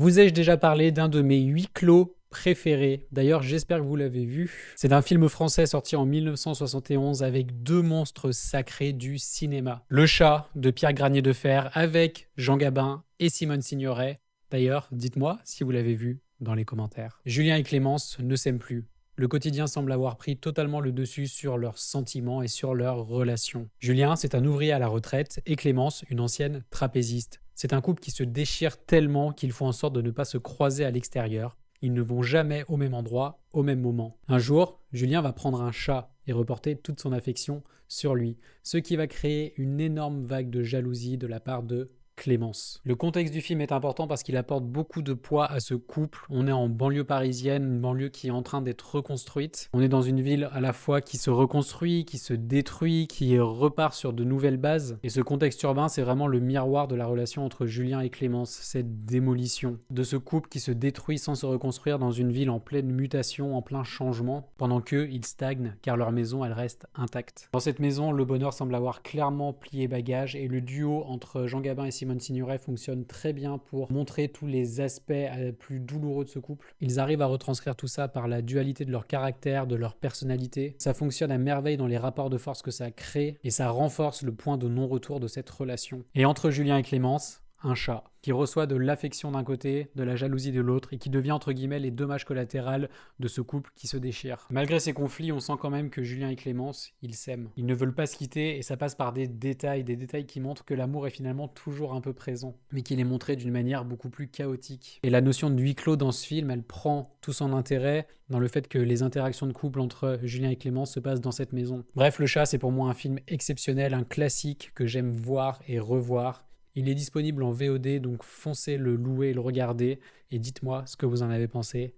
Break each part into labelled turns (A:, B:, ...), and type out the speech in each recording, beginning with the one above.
A: Vous ai-je déjà parlé d'un de mes huis clos préférés? D'ailleurs, j'espère que vous l'avez vu. C'est un film français sorti en 1971 avec deux monstres sacrés du cinéma. Le Chat de Pierre Granier de Fer avec Jean Gabin et Simone Signoret. D'ailleurs, dites-moi si vous l'avez vu dans les commentaires. Julien et Clémence ne s'aiment plus. Le quotidien semble avoir pris totalement le dessus sur leurs sentiments et sur leurs relations. Julien, c'est un ouvrier à la retraite et Clémence, une ancienne trapéziste. C'est un couple qui se déchire tellement qu'ils font en sorte de ne pas se croiser à l'extérieur. Ils ne vont jamais au même endroit, au même moment. Un jour, Julien va prendre un chat et reporter toute son affection sur lui, ce qui va créer une énorme vague de jalousie de la part de Clémence. Le contexte du film est important parce qu'il apporte beaucoup de poids à ce couple. On est en banlieue parisienne, une banlieue qui est en train d'être reconstruite. On est dans une ville à la fois qui se reconstruit, qui se détruit, qui repart sur de nouvelles bases. Et ce contexte urbain, c'est vraiment le miroir de la relation entre Julien et Clémence, cette démolition de ce couple qui se détruit sans se reconstruire dans une ville en pleine mutation, en plein changement, pendant qu'eux, ils stagnent car leur maison, elle reste intacte. Dans cette maison, le bonheur semble avoir clairement plié bagage et le duo entre Jean Gabin et Simone Signoret fonctionne très bien pour montrer tous les aspects plus douloureux de ce couple. Ils arrivent à retranscrire tout ça par la dualité de leur caractère, de leur personnalité. Ça fonctionne à merveille dans les rapports de force que ça crée et ça renforce le point de non-retour de cette relation. Et entre Julien et Clémence, un chat qui reçoit de l'affection d'un côté, de la jalousie de l'autre et qui devient entre guillemets les dommages collatéraux de ce couple qui se déchire. Malgré ces conflits, on sent quand même que Julien et Clémence, ils s'aiment. Ils ne veulent pas se quitter et ça passe par des détails qui montrent que l'amour est finalement toujours un peu présent, mais qu'il est montré d'une manière beaucoup plus chaotique. Et la notion de huis clos dans ce film, elle prend tout son intérêt dans le fait que les interactions de couple entre Julien et Clémence se passent dans cette maison. Bref, Le Chat, c'est pour moi un film exceptionnel, un classique que j'aime voir et revoir. Il est disponible en VOD, donc foncez le louer et le regarder. Et dites-moi ce que vous en avez pensé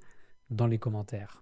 A: dans les commentaires.